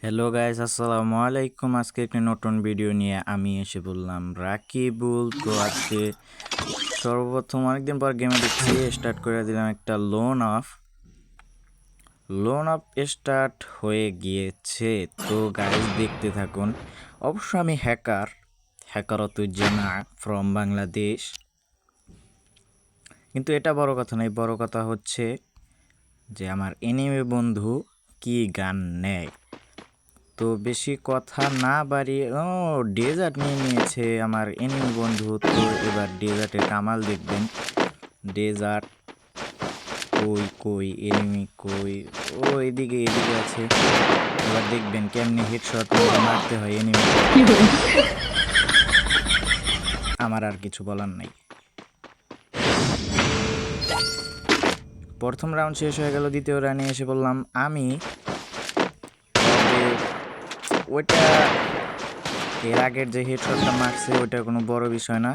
Hello guys, আসসালামু আলাইকুম। আজকে একটি নতুন ভিডিও নিয়ে আমি এসে বললাম রাকিবুল। তো আজকে সর্বপ্রথম অনেকদিন পর গেমে দিচ্ছি, স্টার্ট করে দিলাম। একটা লোন অফ স্টার্ট হয়ে গিয়েছে। তো গাইস দেখতে থাকুন। অবশ্য আমি হ্যাকারতুজ্জামা ফ্রম বাংলাদেশ, কিন্তু এটা বড় কথা নয়। বড় কথা হচ্ছে যে আমার এনিমে বন্ধু কি গান নেয়। তো বেশি কথা না বাড়িয়ে ডেজার্ট নিয়ে নিয়েছে আমার এনিমি বন্ধু। তো এবার ডেজার্টের কামাল দেখবেন। ডেজার্ট কই কই এনিমি কই? ও এদিকে এদিকে আছে। এবার দেখবেন কেমনে হেডশট মারতে হয় এনিমি। আমার আর কিছু বলার নাই। প্রথম রাউন্ড শেষ হয়ে গেল, দ্বিতীয় রানে এসে বললাম আমি। তবে ওইটা এর আগের যে হেডশটটা মারছে ওইটা কোনো বড় বিষয় না।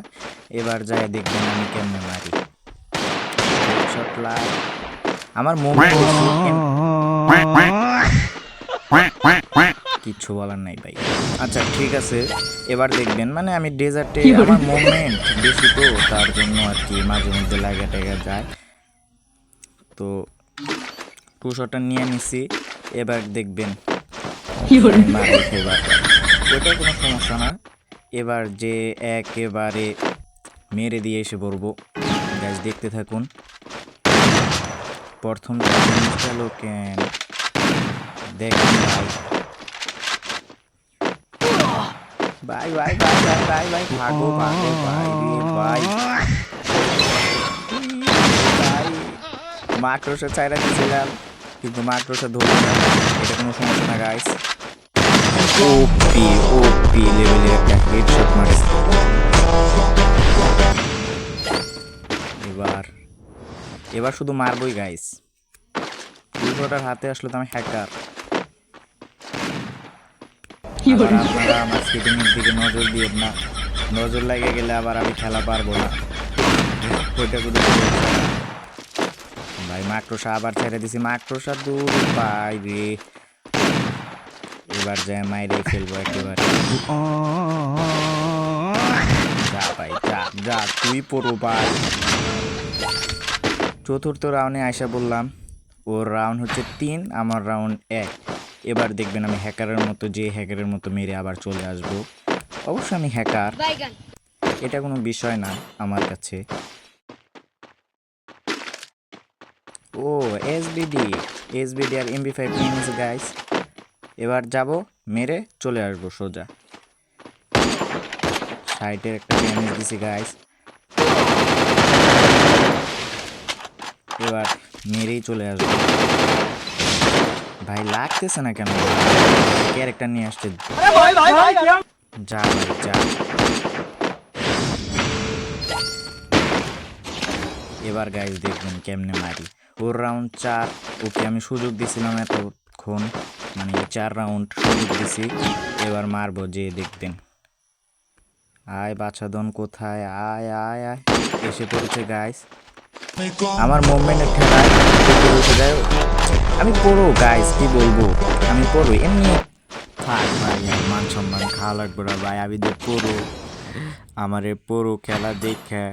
এবার যায় দেখবেন আমি কেমনে মারি হেডশট। আমার মোমেন্ট কিচ্ছু বলার নাই ভাই। আচ্ছা ঠিক আছে, এবার দেখবেন মানে আমি ডেজার্টে আমার মোমেন্ট বেশি, তো তার জন্য আর কি মাঝে মধ্যে লাগা টাগা যায়। তো টু শটটা নিয়ে নিছি। এবার দেখবেন ওইটা কোনো সমস্যা না। এবার যে একেবারে মেরে দিয়ে এসে পড়বো। গাইস দেখতে থাকুন। প্রথম গেল কেন দেখেন ভাই। ভাই ভাই ভাই ভাই ভাই ভাগো ভাগো ভাই রে ভাই। ভাই মাকড়সা চাইরা দিয়েছিলাম, কিন্তু মাকড়সা ধরলো না। এটা কোনো সমস্যা না গাইস। ওপি ওপি লেভেলের একটা হেডশট মারছে। এবার এবার শুধু মারবই গাইস। দুটোটার হাতে আসলে তো আমি হ্যাকার। আপনারা আমার স্কিপিংয়ের দিকে নজর দিয়ে না, নজর লেগে গেলে আবার আমি খেলা পারবো না। ওইটা শুধু ভাই মাকড়সা আবার ছেড়ে দিছি। মাকড়সা দূর ভাই রে। এবার যায় মাইরে ফেলবো একেবারে। যা ভাই যা যা, তুই পড়ো ভাই। চতুর্থ রাউন্ডে আয়সা বললাম ওর রাউন্ড হচ্ছে 3, আমার রাউন্ড 1। এবার দেখবেন আমি হ্যাকারের মতো মেরে আবার চলে আসবো। অবশ্য আমি হ্যাকার, এটা কোনো বিষয় না আমার কাছে। ও এসবিডি আর MP5 নিয়ে নিয়েছে গাইস। এবার যাব মেরে চলে আসবো সোজা। সাইডের একটা ড্যামেজ দিছি গাইস। এবার মেরেই চলে আসবো। ভাই লাগতেছে না কেন? ক্যারেক্টার নিয়ে আসছে। যা ভাই যা। এবার গাইস দেখবেন কেমনে মারি। ওর রাউন্ড 4, ওকে আমি সুযোগ দিছিলাম এতক্ষণ, মানে 4 রাউন্ড সুযোগ দিছি। এবার মারবো, যে দেখবেন। আয় বাছাদন কোথায়? আয় আয় আয়, এসে পড়েছে গাইস। আমার মুভমেন্টের ঠেলায় উঠে যায়। আমি পড়ো গাইস, কি বলবো, আমি পড়ো এমনি। থাক ভাই, আর মান সম্মান খাওয়া লাগবে না ভাই। আমি যে পড়ো, আমারে পড়ো খেলা দেখে